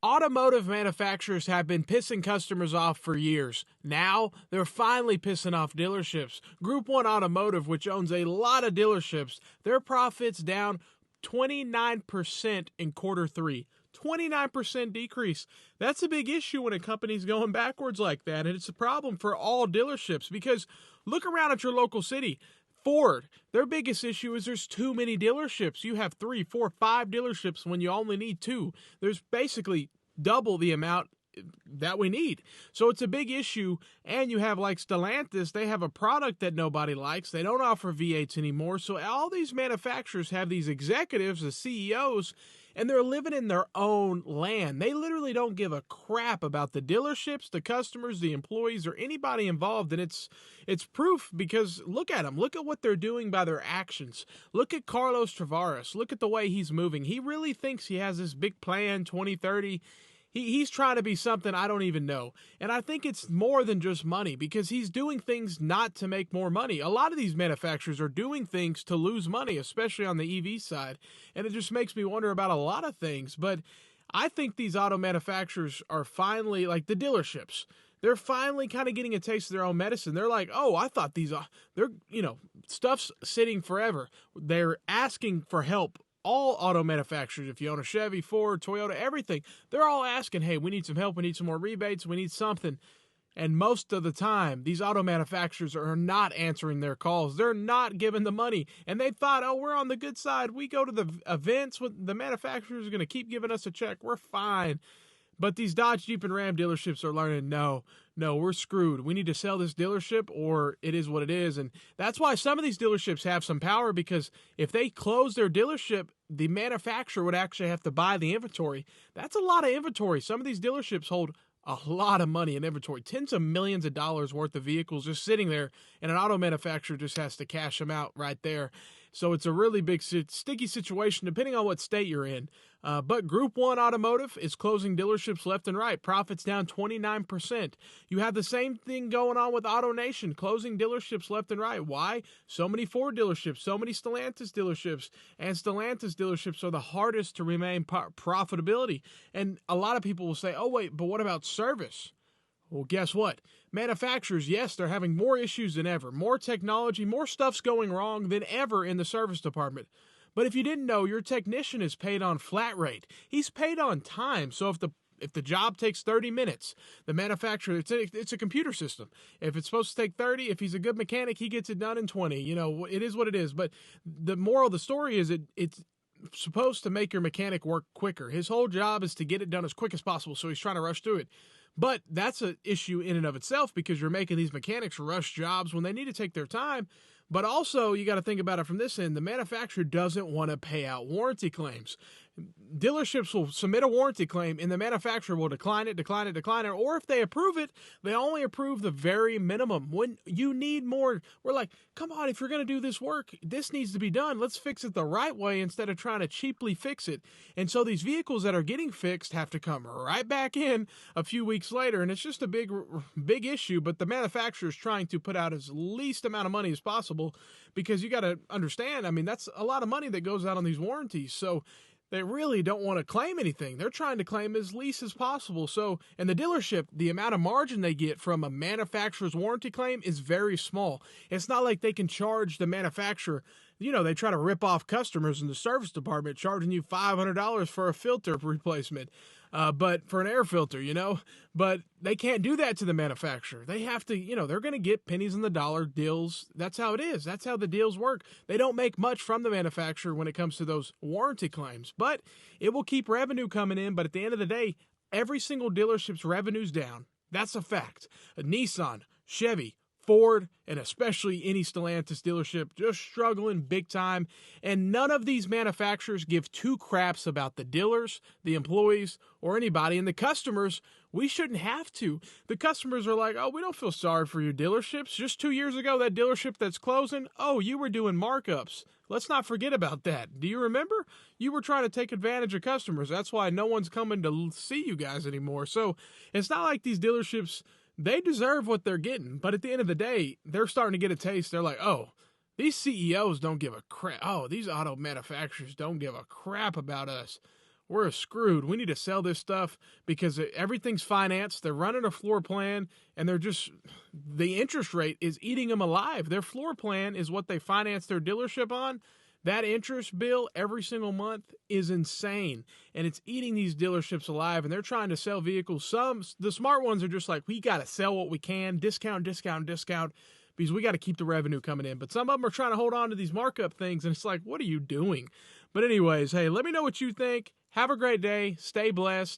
Automotive manufacturers have been pissing customers off for years. Now, they're finally pissing off dealerships. Group 1 Automotive, which owns a lot of dealerships, their profits down 29% in quarter 3. 29% decrease. That's a big issue when a company's going backwards like that, and it's a problem for all dealerships because look around at your local city. Ford, their biggest issue is there's too many dealerships. You have 3, 4, 5 dealerships when you only need 2. There's basically double the amount that we need. So it's a big issue. And you have like Stellantis, they have a product that nobody likes. They don't offer V8s anymore. So all these manufacturers have these executives, the CEOs, and they're living in their own land. They literally don't give a crap about the dealerships, the customers, the employees, or anybody involved. And it's proof because look at them. Look at what they're doing by their actions. Look at Carlos Tavares. Look at the way he's moving. He really thinks he has this big plan, 2030. He's trying to be something I don't even know. And I think it's more than just money because he's doing things not to make more money. A lot of these manufacturers are doing things to lose money, especially on the EV side. And it just makes me wonder about a lot of things. But I think these auto manufacturers are finally, like the dealerships, they're finally kind of getting a taste of their own medicine. They're like, oh, I thought stuff's sitting forever. They're asking for help. All auto manufacturers, if you own a Chevy, Ford, Toyota, everything, they're all asking, hey, we need some help, we need some more rebates, we need something. And most of the time, these auto manufacturers are not answering their calls. They're not giving the money. And they thought, oh, we're on the good side. We go to the events, with the manufacturers are going to keep giving us a check. We're fine. But these Dodge, Jeep, and Ram dealerships are learning, no, we're screwed. We need to sell this dealership or it is what it is. And that's why some of these dealerships have some power because if they close their dealership, the manufacturer would actually have to buy the inventory. That's a lot of inventory. Some of these dealerships hold a lot of money in inventory, tens of millions of dollars worth of vehicles just sitting there, and an auto manufacturer just has to cash them out right there. So it's a really big, sticky situation depending on what state you're in. But Group 1 Automotive is closing dealerships left and right. Profits down 29%. You have the same thing going on with AutoNation, closing dealerships left and right. Why? So many Ford dealerships, so many Stellantis dealerships. And Stellantis dealerships are the hardest to remain profitability. And a lot of people will say, oh, wait, but what about service? Well, guess what? Manufacturers, yes, they're having more issues than ever. More technology, more stuff's going wrong than ever in the service department. But if you didn't know, your technician is paid on flat rate. He's paid on time. So if the job takes 30 minutes, the manufacturer, it's a computer system. If it's supposed to take 30, if he's a good mechanic, he gets it done in 20. You know, it is what it is. But the moral of the story is it's supposed to make your mechanic work quicker. His whole job is to get it done as quick as possible, so he's trying to rush through it. But that's an issue in and of itself because you're making these mechanics rush jobs when they need to take their time. But also, you got to think about it from this end. The manufacturer doesn't want to pay out warranty claims. Dealerships will submit a warranty claim and the manufacturer will decline it. Or if they approve it, they only approve the very minimum. When you need more, we're like, come on, if you're going to do this work, this needs to be done. Let's fix it the right way instead of trying to cheaply fix it. And so these vehicles that are getting fixed have to come right back in a few weeks later. And it's just a big issue, but the manufacturer is trying to put out as least amount of money as possible because you got to understand, I mean, that's a lot of money that goes out on these warranties. So they really don't want to claim anything. They're trying to claim as least as possible. So, and the dealership, the amount of margin they get from a manufacturer's warranty claim is very small. It's not like they can charge the manufacturer. You know, they try to rip off customers in the service department, charging you $500 for a filter replacement, but for an air filter, you know. But they can't do that to the manufacturer. They have to, you know, they're going to get pennies on the dollar deals. That's how it is. That's how the deals work. They don't make much from the manufacturer when it comes to those warranty claims, but it will keep revenue coming in. But at the end of the day, every single dealership's revenue's down. That's a fact. Nissan, Chevy, Ford, and especially any Stellantis dealership just struggling big time. And none of these manufacturers give two craps about the dealers, the employees, or anybody. And the customers, we shouldn't have to. The customers are like, oh, we don't feel sorry for your dealerships. Just 2 years ago, that dealership that's closing, oh, you were doing markups. Let's not forget about that. Do you remember? You were trying to take advantage of customers. That's why no one's coming to see you guys anymore. So it's not like these dealerships, they deserve what they're getting. But at the end of the day, they're starting to get a taste. They're like, oh, these CEOs don't give a crap. Oh, these auto manufacturers don't give a crap about us. we're screwed. We need to sell this stuff because everything's financed. They're running a floor plan, and the interest rate is eating them alive. Their floor plan is what they finance their dealership on. That interest bill every single month is insane, and it's eating these dealerships alive, and they're trying to sell vehicles. The smart ones are just like, we got to sell what we can, discount, because we got to keep the revenue coming in. But some of them are trying to hold on to these markup things, and it's like, what are you doing? But anyways, hey, let me know what you think. Have a great day. Stay blessed.